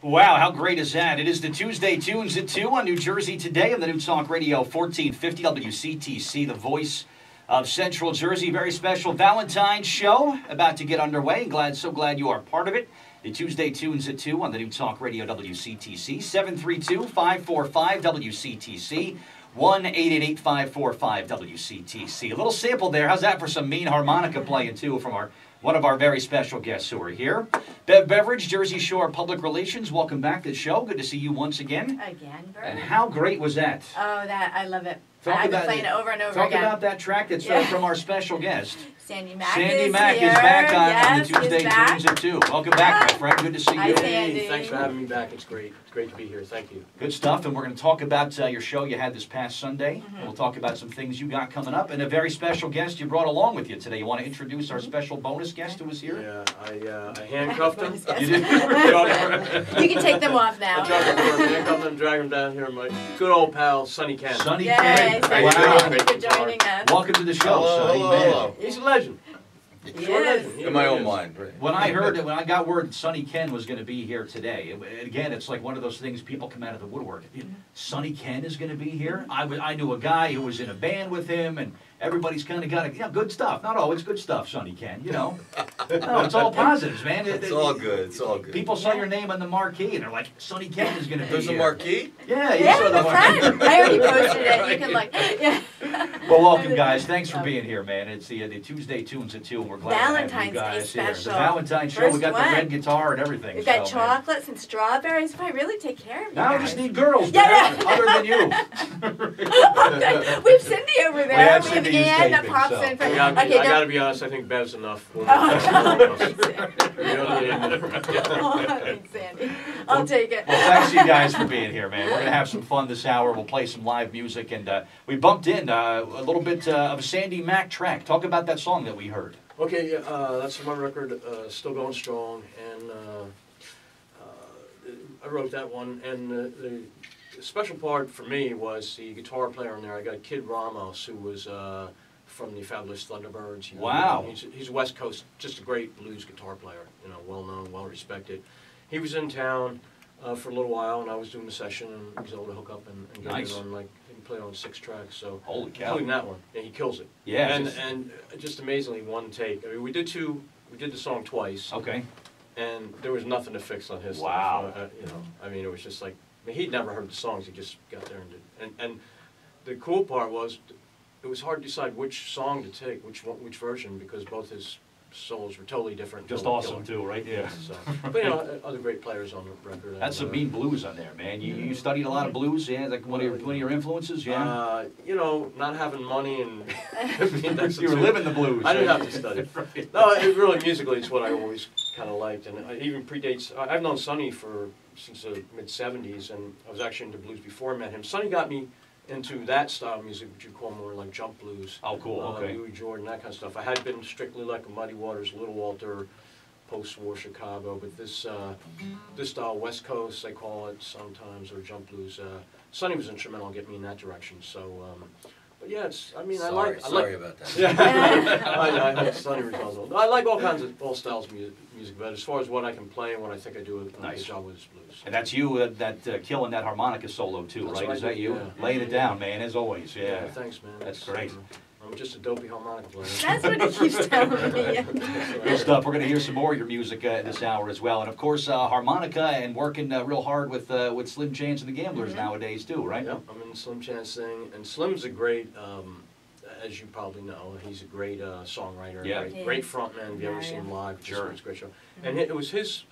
Wow, how great is that? It is the Tuesday Tunes at 2 on New Jersey Today on the New Talk Radio 1450 WCTC, the voice of Central Jersey. Very special Valentine's show about to get underway. So glad you are part of it. The Tuesday Tunes at 2 on the New Talk Radio WCTC, 732-545-WCTC, 1-888-545-WCTC. A little sample there. How's that for some mean harmonica playing, too, from one of our very special guests who are here. Bev Beverage, Jersey Shore Public Relations. Welcome back to the show. Good to see you once again. Again, Bert. And how great was that? Oh, I love it. I've been playing it over and over again. Talk about that track that's from our special guest. Sandy Mack Sandy Mack is back on the Tuesday Tunes at 2. Welcome back, my friend. Good to see you. Hi, Sandy. Thanks for having me back. It's great. It's great to be here. Thank you. Good stuff, and we're going to talk about your show you had this past Sunday. And we'll talk about some things you got coming up, and a very special guest you brought along with you today. You want to introduce our special bonus guest who was here? Yeah, I handcuffed him. You did? You can take them off now. I handcuffed him, dragged him down here. My good old pal, Sonny Kenn. Sonny Yay, Kenn. Sonny, Wow. thank you for joining us. Welcome to the show, Sonny. Man. He's a legend. Yes. In my own mind, right? When I got word that Sonny Kenn was going to be here today, again, it's like one of those things people come out of the woodwork. Sonny Kenn is going to be here. I knew a guy who was in a band with him, and everybody's kind of got good stuff. Not always good stuff, Sonny Kenn, you know. No, it's all positives, man. It's all good. It's all good. People saw your name on the marquee, and they're like, Sonny Kenn is going to be There's here. a marquee? Yeah, you Yeah, saw the the marquee. front. I already posted it. You can yeah. Well, welcome, guys. Thanks for being here, man. It's the Tuesday Tunes at 2, and we're glad to have you Valentine's Day guys here. special. The Valentine's show. First We got the one. red guitar and everything. We've got so, man. chocolates and strawberries. If I really take care of you Now we guys. just need girls, Yeah, man, yeah. other than you. We have Cindy over there. We have We have Cindy who's Ann that taping, pops so. in. For, I gotta be honest, I think Bev's enough. Oh, thanks, Sandy. I'll take it. Well, thanks you guys for being here, man. We're going to have some fun this hour. We'll play some live music, and we bumped in a little bit of a Sandy Mack track. Talk about that song that we heard. Okay, yeah, that's from my record, Still Going Strong, and I wrote that one, and the special part for me was the guitar player in there. I got Kid Ramos, who was from the Fabulous Thunderbirds. Wow. He's a West Coast, just a great blues guitar player, well known, well respected. He was in town for a little while, and I was doing the session, and he was able to hook up and get Nice. it on, like, he can play on 6 tracks, so Holy cow. including that one, and he kills it. Yeah. And just amazingly, one take. I mean, we did the song twice, Okay. and there was nothing to fix on his Wow. stuff. I mean, it was just like, he'd never heard the songs, he just got there and did. And the cool part was, it was hard to decide which song to take, which version, because both his solos were totally different. Just totally awesome, killer. too, right? Yeah. So, but other great players on the record. That's some mean blues on there, man. You studied a lot of blues, yeah? Like one of your influences, yeah? Not having money and You were living the blues. I didn't have to study. Right. No, it really musically it's what I always kind of liked, and it even predates. I've known Sonny since the mid-'70s, and I was actually into blues before I met him. Sonny got me into that style of music, which you call more like jump blues. Oh, cool, okay. Louis Jordan, that kind of stuff. I had been strictly like a Muddy Waters, Little Walter, post-war Chicago, but this style, West Coast, they call it sometimes, or jump blues. Sonny was instrumental in getting me in that direction. So, but yeah, Sorry about that. Yeah, I hope Sonny responsible. I like all styles of music, but as far as what I can play and what I think I do a good job with is blues. And that's you killing that harmonica solo, too, That's right? what Is I that do, you? yeah. Laying it down, man, as always, yeah. Thanks, man. That's great. I'm just a dopey harmonica player. That's what he keeps telling me. Good stuff. We're going to hear some more of your music this hour as well. And, of course, harmonica and working real hard with Slim Chance and the Gamblers nowadays, too, right? Yeah, I'm in the Slim Chance thing. And Slim's a great, as you probably know, he's a great songwriter, Yeah. great frontman. If you ever seen him live, Sure. It's a great show. And it was his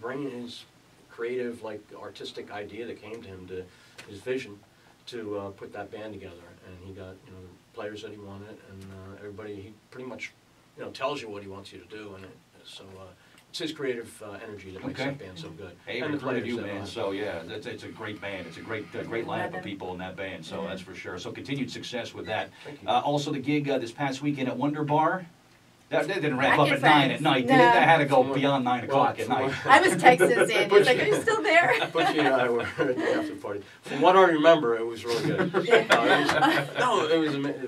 brain, his creative, like, artistic idea that came to him, his vision, to put that band together. And he got, the players that he wanted, and everybody, he pretty much, tells you what he wants you to do, and so it's his creative energy that makes that band so good. Hey, and the recruited players you, that man. So yeah, it's a great band. It's a great lineup of people in that band. So that's for sure. So continued success with that. Thank you. Also, the gig this past weekend at Wonder Bar. That didn't wrap Back up in at 9 at France. night. No. That had to go beyond 9 o'clock at night. I was texting Sandy. He's like, are you still there? Butchie and I were at the after party. From what I remember, it was really good. It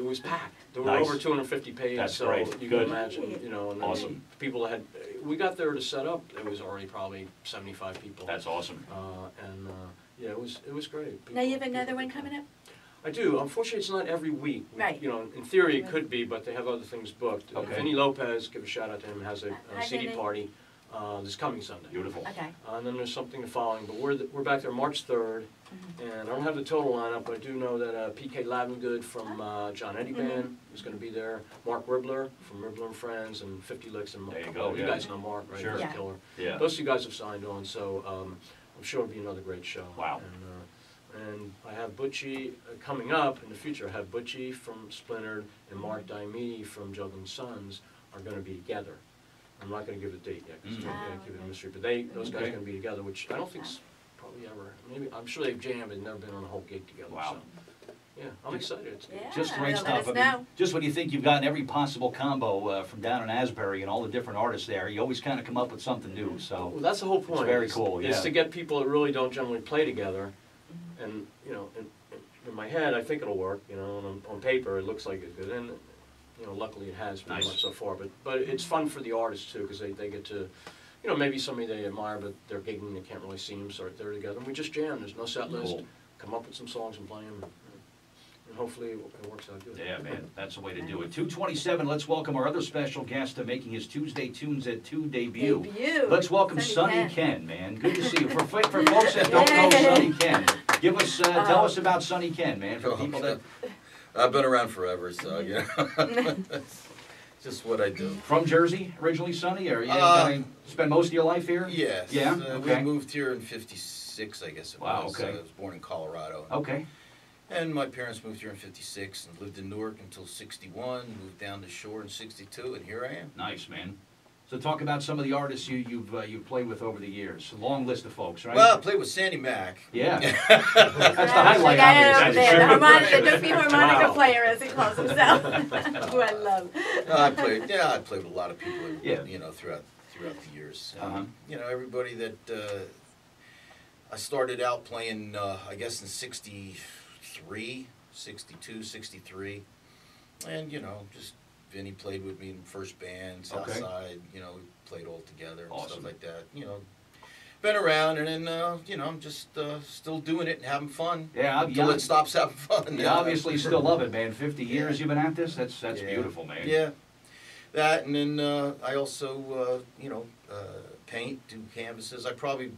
was packed. There were Nice. over 250 paid, That's so great. you Good. can imagine, you know, and then Awesome. people had, we got there to set up, there was already probably 75 people. That's awesome. Yeah, it was great. Now you have People- another one coming up? I do. Unfortunately, it's not every week. Right. You know, in theory it could be, but they have other things booked. Okay. Vinny Lopez, give a shout out to him, has a Hi, CD Vinny. party this coming Sunday. Beautiful. Okay. And then there's something the following, but we're back there March 3rd, and I don't have the total lineup, but I do know that PK Lavengood from John Eddie Band is going to be there, Mark Ribbler from Ribbler and Friends, and 50 Licks and There you go, You yeah. guys know Mark, right? Sure. He's a Yeah. killer. Yeah. Those two guys have signed on, so I'm sure it'll be another great show. Wow. And I have Butchie coming up in the future. I have Butchie from Splintered and Mark Diamede from Juggling Sons are going to be together. I'm not going to give a date yet because Mm. I'm going to keep it a okay. mystery. But those guys Okay. are going to be together, which I don't think's probably ever. Maybe I'm sure they've jammed, but never been on a whole gig together. Wow. So, yeah, I'm excited. It's good. Yeah. Just great let stuff. us I mean, know. just when you think you've gotten every possible combo from down in Asbury and all the different artists there, you always kind of come up with something new. So Well, that's the whole point. very is- cool, Is yeah. to get people that really don't generally play together, and you know, in my head, I think it'll work. You know, and on paper, it looks like it's good, and you know, luckily it has pretty Nice. much so far. But it's fun for the artists too, because they get to, you know, maybe somebody they admire, but they're gigging, they can't really see them, so they're together, and we just jam. There's no set list. Cool. Come up with some songs and play them, and hopefully it works out good. yeah, man, that's the way to do it. 2:27. Let's welcome our other special guest to making his Tuesday Tunes at 2 debut. Debut. Let's welcome Sonny Sonny Kenn. Kenn, man. Good to see you. For folks that don't know Sonny Kenn, give us tell us about Sonny Kenn, man. For people that I've been around forever, so you know, that's just what I do. from Jersey originally, Sonny, or you spend most of your life here? Yes. Yeah. We Okay. moved here in '56, I guess it Wow, was. okay. I was born in Colorado. Okay. And my parents moved here in '56 and lived in Newark until '61. Moved down to Shore in '62, and here I am. Nice, man. So talk about some of the artists you've played with over the years. A long list of folks, right? Well, I played with Sandy Mack. Yeah. That's the highlight, The guy obviously. over there, the harmonica, the harmonica Wow. player, as he calls himself, who I love. I played with a lot of people. Yeah. You know, throughout the years. Uh-huh. You know, everybody that I started out playing, I guess in '63, '62, '63, and you know, just Vinny played with me in first band, Southside. You know, we played all together and Awesome. stuff like that. You know, been around, and then you know, I'm just still doing it and having fun. Yeah, Until it stops having fun. You obviously still love it, man. 50 years you've been at this? That's Yeah. beautiful, man. Yeah, that, and then I also you know, paint, do canvases. I probably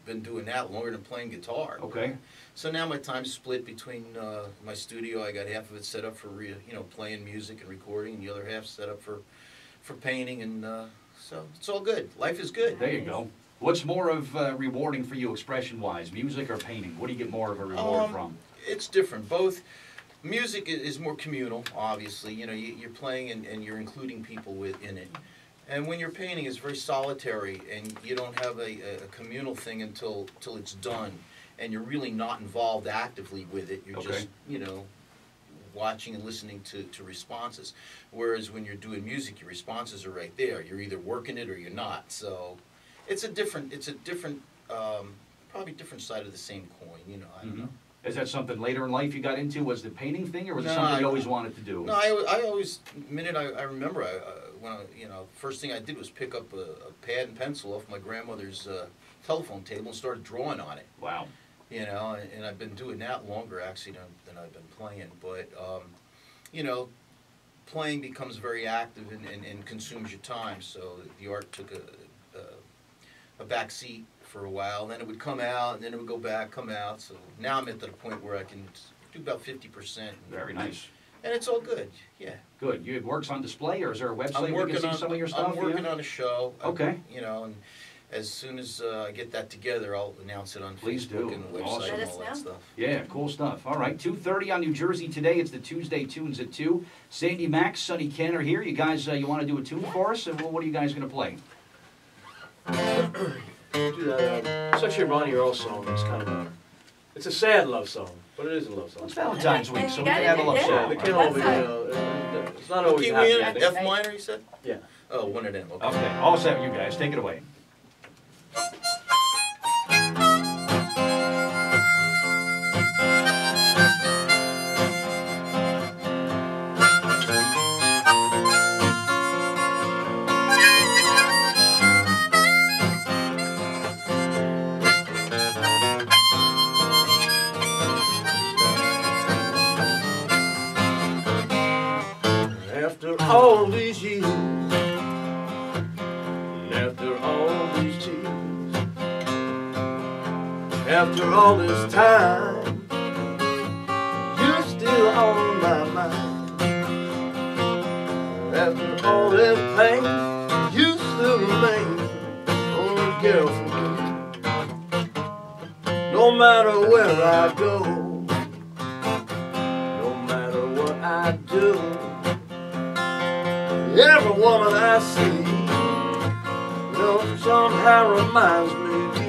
been doing that longer than playing guitar. Okay. So now my time's split between my studio. I got half of it set up for you know, playing music and recording, and the other half set up for painting, and so it's all good. Life is good. There you go. What's more of rewarding for you expression-wise, music or painting? What do you get more of a reward from? It's different. Both. Music is more communal, obviously. You know, you're playing and you're including people in it. And when you're painting, it's very solitary, and you don't have a communal thing until it's done, and you're really not involved actively with it. You're Okay. just, you know, watching and listening to responses. Whereas when you're doing music, your responses are right there. You're either working it or you're not. So it's a different, probably different side of the same coin. You know, I don't Mhm. know. Is that something later in life you got into? Was the painting thing, or was it No, something you always wanted to do? No, I always, the minute I remember, when you know, first thing I did was pick up a pad and pencil off my grandmother's telephone table and started drawing on it. Wow. You know, and I've been doing that longer actually than I've been playing. But you know, playing becomes very active and consumes your time. So the art took a back seat for a while. Then it would come out, and then it would go back, come out. So now I'm at the point where I can do about 50%. Very nice. And it's all good, yeah. Good. You have works on display, or is there a website I'm where working we can see on some of your stuff? I'm working yeah? on a show. Okay. You know, and as soon as I get that together, I'll announce it on Please Facebook do. and the website Awesome. and Let us all that know. stuff. Yeah, cool stuff. All right, 2:30 on New Jersey today. It's the Tuesday Tunes at 2. Sandy Mack, Sonny Kenn are here. You guys, you want to do a tune for us? And what are you guys going to play? Do that. It's actually a Ronnie Earl song. It's kind of it's a sad love song, but it is a love song. It's Valentine's week, so we Yeah, can have a love yeah. song. The kid will be, it's not always Key happy in ending. F minor, you said? Yeah. Oh, one of them. Okay. Okay, all set, you guys. Take it away. After all this time, you're still on my mind. After all this pain, you still remain only girl for me. No matter where I go, no matter what I do, every woman I see, you know, somehow reminds me of you.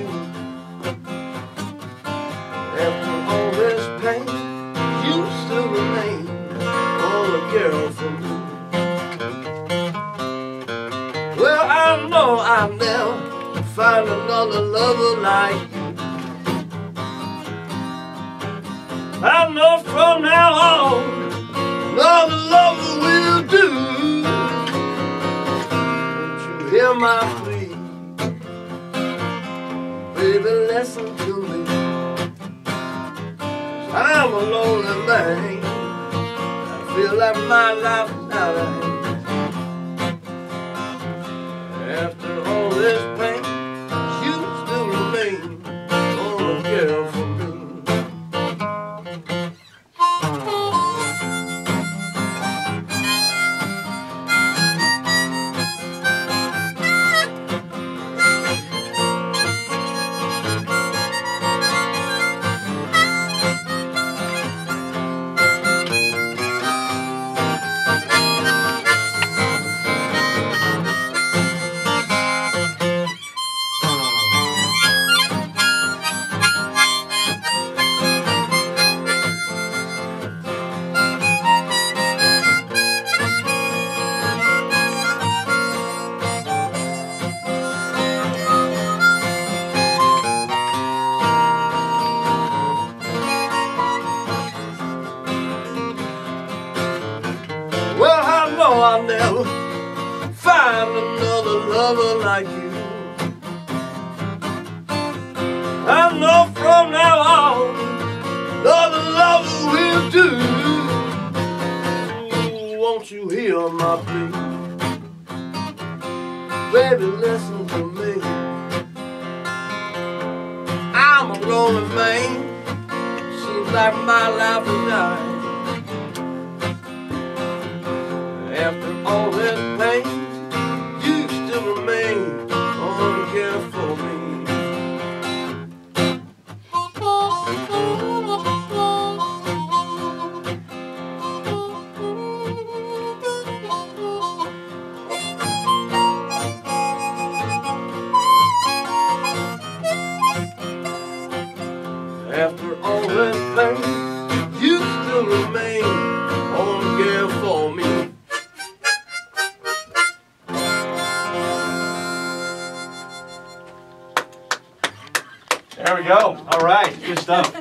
After all this pain, you still remain only girl for me. Well, I know I'll never find another lover like you. I know from now on, another lover will do. Won't you hear my plea? Baby, listen to me. 'Cause I'm a lonely man. I feel like my life is out of hand. After all this pain, you still remain only girl for me. Well, I know I'll never find another lover like you. I know from now on, another lover will do. Ooh, won't you hear my plea? Baby, listen to me. I'm a lonely man. Seems like my life is dying. After all this pain, you still remain only care for me. After all this pain, you still remain only care for me. There we go. All right. Good stuff.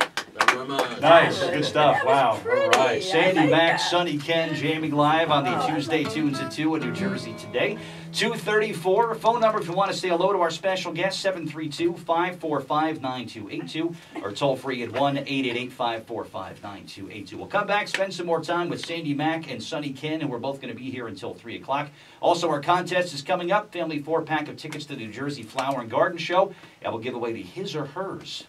Very much. Nice. Good stuff. Wow. All right. Pretty. Sandy, I like Mack, that. Sonny, Kenn jamming live on the Oh, Tuesday Tunes at 2 in New Jersey today. 2:34. Phone number if you want to say hello to our special guest, 732-545-9282, or toll free at 1-888-545-9282. We'll come back, spend some more time with Sandy, Mack, and Sonny Kenn, and we're both going to be here until 3 o'clock. Also, our contest is coming up. Family 4-pack of tickets to the New Jersey Flower and Garden Show. And we'll give away the his or hers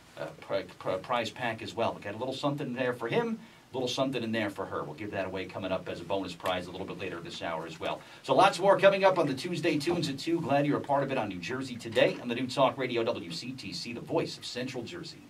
prize pack as well. We got a little something there for him, a little something in there for her. We'll give that away coming up as a bonus prize a little bit later this hour as well. So lots more coming up on the Tuesday Tunes at 2. Glad you're a part of it on New Jersey Today on the New Talk Radio WCTC, the voice of Central Jersey.